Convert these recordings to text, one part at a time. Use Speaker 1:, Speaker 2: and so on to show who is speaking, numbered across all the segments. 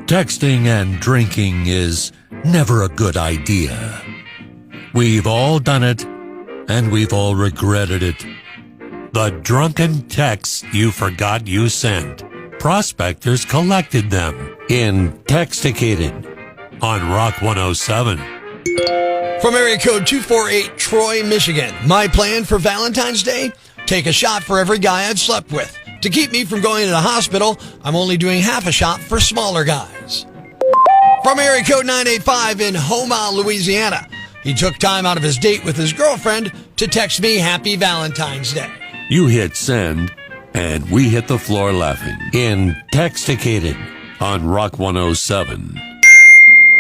Speaker 1: Texting and drinking is never a good idea. We've all done it, and we've all regretted it. The drunken texts you forgot you sent. Prospectors collected them in Texticated on Rock 107.
Speaker 2: From area code 248, Troy, Michigan. My plan for Valentine's Day? Take a shot for every guy I've slept with. To keep me from going to the hospital, I'm only doing half a shot for smaller guys. From area code 985 in Houma, Louisiana. He took time out of his date with his girlfriend to text me Happy Valentine's Day.
Speaker 1: You hit send, and we hit the floor laughing in Texticated on Rock 107.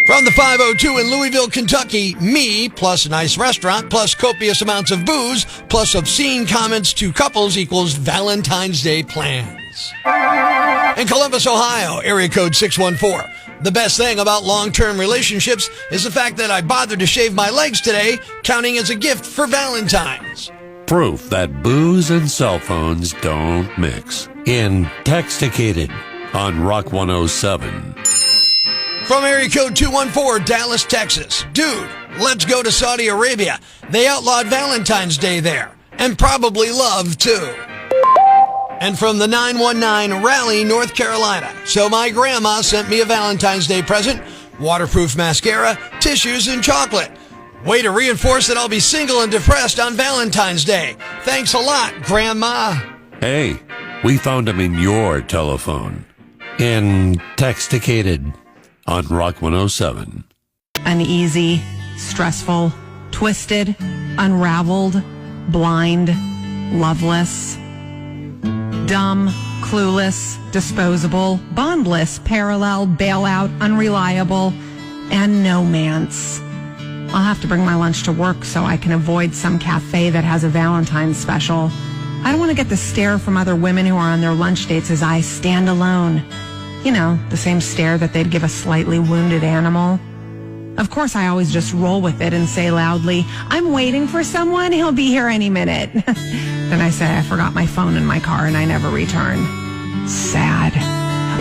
Speaker 2: From the 502 in Louisville, Kentucky, me plus a nice restaurant plus copious amounts of booze plus obscene comments to couples equals Valentine's Day plans. In Columbus, Ohio, area code 614. The best thing about long-term relationships is the fact that I bothered to shave my legs today, counting as a gift for Valentine's.
Speaker 1: Proof that booze and cell phones don't mix in Texticated on Rock 107.
Speaker 2: From area code 214, Dallas, Texas. Dude, let's go to Saudi Arabia. They outlawed Valentine's Day there. And probably love, too. And from the 919, Raleigh, North Carolina. So my grandma sent me a Valentine's Day present. Waterproof mascara, tissues, and chocolate. Way to reinforce that I'll be single and depressed on Valentine's Day. Thanks a lot, Grandma.
Speaker 1: Hey, we found him in your telephone in Texticated on Rock 107.
Speaker 3: Uneasy, stressful, twisted, unraveled, blind, loveless, dumb, clueless, disposable, bondless, parallel, bailout, unreliable, and no-man's. I'll have to bring my lunch to work so I can avoid some cafe that has a Valentine's special. I don't want to get the stare from other women who are on their lunch dates as I stand alone. You know, the same stare that they'd give a slightly wounded animal. Of course, I always just roll with it and say loudly, I'm waiting for someone, he'll be here any minute. Then I say I forgot my phone in my car and I never return. Sad.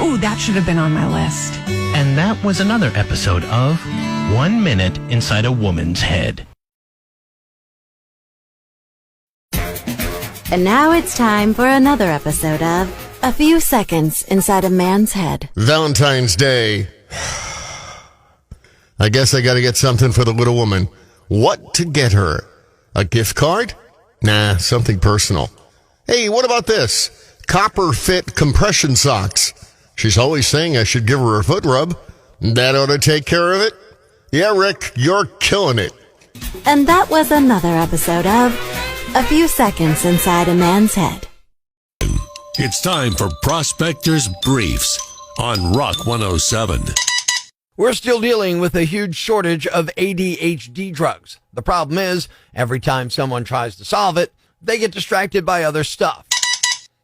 Speaker 3: Ooh, that should have been on my list.
Speaker 4: And that was another episode of 1 Minute Inside a Woman's Head.
Speaker 5: And now it's time for another episode of A Few Seconds Inside a Man's Head.
Speaker 6: Valentine's Day. I guess I gotta get something for the little woman. What to get her? A gift card? Nah, something personal. Hey, what about this? Copper fit compression socks. She's always saying I should give her a foot rub. That ought to take care of it. Yeah, Rick, you're killing it.
Speaker 5: And that was another episode of A Few Seconds Inside a Man's Head.
Speaker 1: It's time for Prospector's Briefs on Rock 107.
Speaker 2: We're still dealing with a huge shortage of ADHD drugs. The problem is, every time someone tries to solve it, they get distracted by other stuff.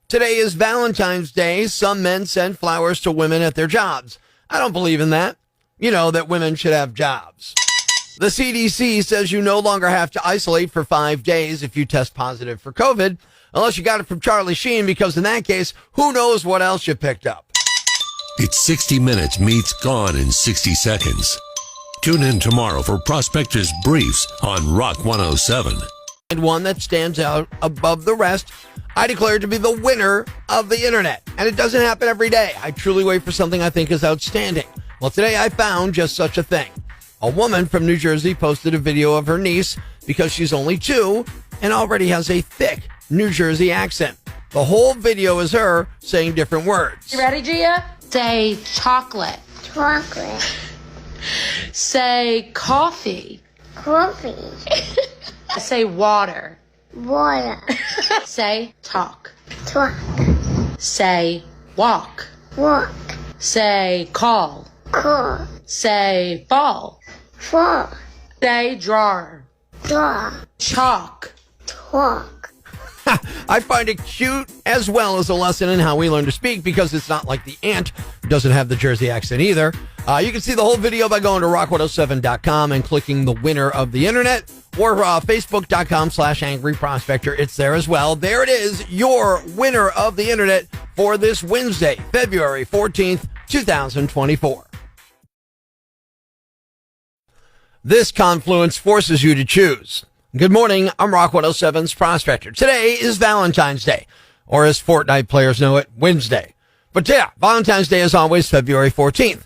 Speaker 2: Today is Valentine's Day. Some men send flowers to women at their jobs. I don't believe in that. You know, that women should have jobs. The CDC says you no longer have to isolate for 5 days if you test positive for COVID, unless you got it from Charlie Sheen, because in that case, who knows what else you picked up.
Speaker 1: It's 60 Minutes meets Gone in 60 Seconds. Tune in tomorrow for Prospector's Briefs on Rock 107.
Speaker 2: And one that stands out above the rest, I declare to be the winner of the internet. And it doesn't happen every day. I truly wait for something I think is outstanding. Well, today I found just such a thing. A woman from New Jersey posted a video of her niece because she's only 2 and already has a thick New Jersey accent. The whole video is her saying different words.
Speaker 7: You ready, Gia? Say chocolate.
Speaker 8: Chocolate.
Speaker 7: Say coffee.
Speaker 8: Coffee.
Speaker 7: Say water.
Speaker 8: Water.
Speaker 7: Say talk.
Speaker 8: Talk.
Speaker 7: Say walk.
Speaker 8: Walk.
Speaker 7: Say call.
Speaker 8: Call.
Speaker 7: Say fall.
Speaker 8: Fall.
Speaker 7: Say drawer.
Speaker 8: Draw.
Speaker 7: Chalk.
Speaker 8: Talk.
Speaker 2: I find it cute as well as a lesson in how we learn to speak, because it's not like the ant doesn't have the Jersey accent either. You can see the whole video by going to rock107.com and clicking the winner of the internet, or facebook.com/Angry Prospector. It's there as well. There it is, your winner of the internet for this Wednesday, February 14th, 2024. This confluence forces you to choose. Good morning, I'm Rock 107's Prospector. Today is Valentine's Day, or as Fortnite players know it, Wednesday. But yeah, Valentine's Day is always February 14th.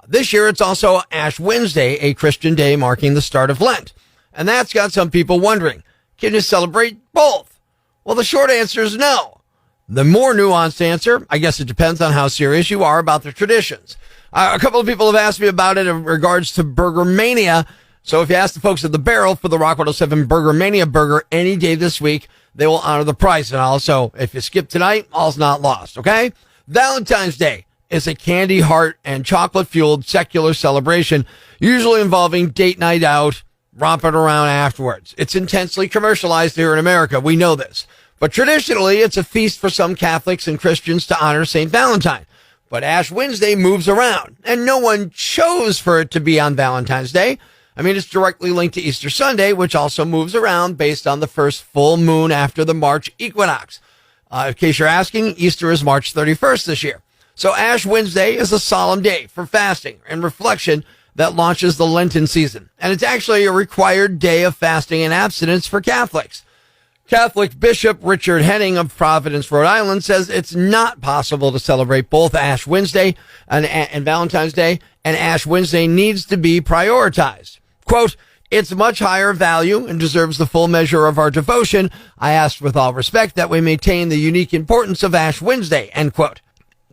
Speaker 2: This year it's also Ash Wednesday, a Christian day marking the start of Lent. And that's got some people wondering, can you celebrate both? Well, the short answer is no. The more nuanced answer, I guess it depends on how serious you are about the traditions. A couple of people have asked me about it in regards to Burger Mania. So if you ask the folks at the Barrel for the Rock 107 Burger Mania burger any day this week, they will honor the price. And also, if you skip tonight, all's not lost, okay? Valentine's Day is a candy, heart, and chocolate-fueled secular celebration, usually involving date night out, romping around afterwards. It's intensely commercialized here in America. We know this. But traditionally, it's a feast for some Catholics and Christians to honor St. Valentine. But Ash Wednesday moves around, and no one chose for it to be on Valentine's Day. I mean, it's directly linked to Easter Sunday, which also moves around based on the first full moon after the March equinox. In case you're asking, Easter is March 31st this year. So Ash Wednesday is a solemn day for fasting and reflection that launches the Lenten season. And it's actually a required day of fasting and abstinence for Catholics. Catholic Bishop Richard Henning of Providence, Rhode Island, says it's not possible to celebrate both Ash Wednesday and Valentine's Day, and Ash Wednesday needs to be prioritized. Quote, "It's much higher value and deserves the full measure of our devotion. I ask with all respect that we maintain the unique importance of Ash Wednesday," end quote.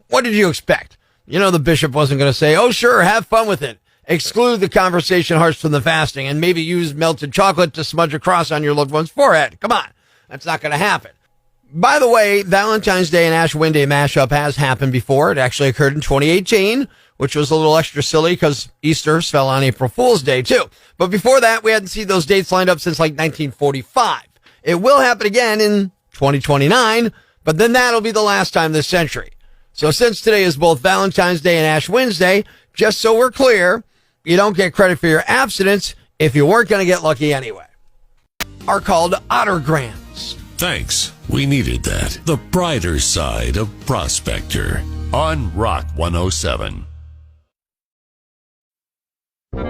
Speaker 2: What did you expect? You know, the bishop wasn't going to say, "Oh, sure, have fun with it. Exclude the conversation hearts from the fasting and maybe use melted chocolate to smudge a cross on your loved one's forehead." Come on. That's not going to happen. By the way, Valentine's Day and Ash Wednesday mashup has happened before. It actually occurred in 2018, which was a little extra silly because Easter fell on April Fool's Day, too. But before that, we hadn't seen those dates lined up since like 1945. It will happen again in 2029, but then that'll be the last time this century. So since today is both Valentine's Day and Ash Wednesday, just so we're clear, you don't get credit for your abstinence if you weren't going to get lucky anyway. Are called ottergrams.
Speaker 1: Thanks. We needed that. The brighter side of Prospector on Rock 107.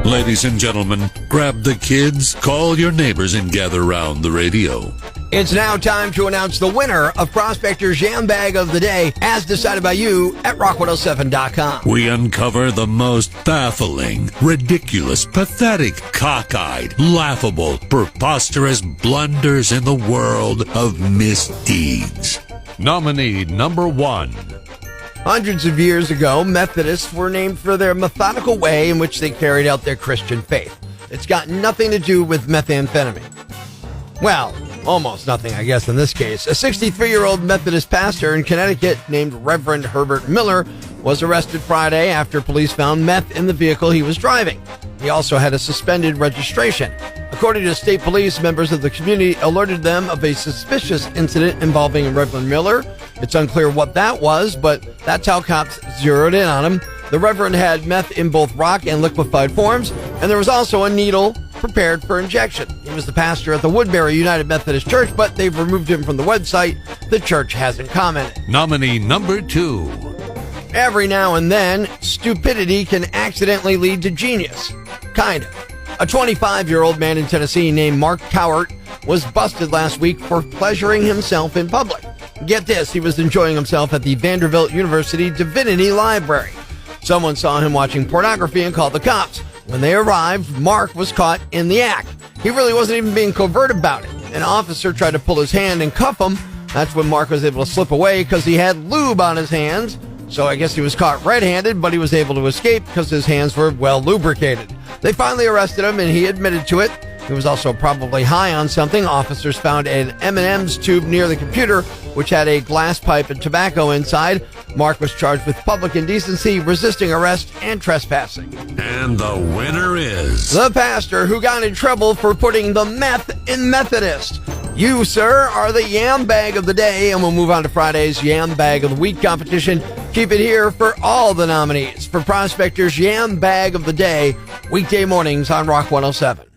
Speaker 1: Ladies and gentlemen, grab the kids, call your neighbors, and gather round the radio.
Speaker 2: It's now time to announce the winner of Prospector's Yam Bag of the Day, as decided by you at rock107.com.
Speaker 1: We uncover the most baffling, ridiculous, pathetic, cockeyed, laughable, preposterous blunders in the world of misdeeds. Nominee number 1.
Speaker 2: Hundreds of years ago, Methodists were named for their methodical way in which they carried out their Christian faith. It's got nothing to do with methamphetamine. Well, almost nothing, I guess, in this case. A 63-year-old Methodist pastor in Connecticut named Reverend Herbert Miller was arrested Friday after police found meth in the vehicle he was driving. He also had a suspended registration. According to state police, members of the community alerted them of a suspicious incident involving Reverend Miller. It's unclear what that was, but that's how cops zeroed in on him. The Reverend had meth in both rock and liquefied forms, and there was also a needle prepared for injection. He was the pastor at the Woodbury United Methodist Church, but they've removed him from the website. The church hasn't commented.
Speaker 1: Nominee number 2.
Speaker 2: Every now and then, stupidity can accidentally lead to genius. Kind of. A 25-year-old man in Tennessee named Mark Cowart was busted last week for pleasuring himself in public. Get this, he was enjoying himself at the Vanderbilt University Divinity Library. Someone saw him watching pornography and called the cops. When they arrived, Mark was caught in the act. He really wasn't even being covert about it. An officer tried to pull his hand and cuff him. That's when Mark was able to slip away because he had lube on his hands. So I guess he was caught red-handed, but he was able to escape because his hands were well lubricated. They finally arrested him, and he admitted to it. He was also probably high on something. Officers found an M&M's tube near the computer, which had a glass pipe and tobacco inside. Mark was charged with public indecency, resisting arrest, and trespassing.
Speaker 1: And the winner is
Speaker 2: the pastor who got in trouble for putting the meth in Methodist. You, sir, are the Yam Bag of the Day, and we'll move on to Friday's Yam Bag of the Week competition. Keep it here for all the nominees for Prospector's Yam Bag of the Day, weekday mornings on Rock 107.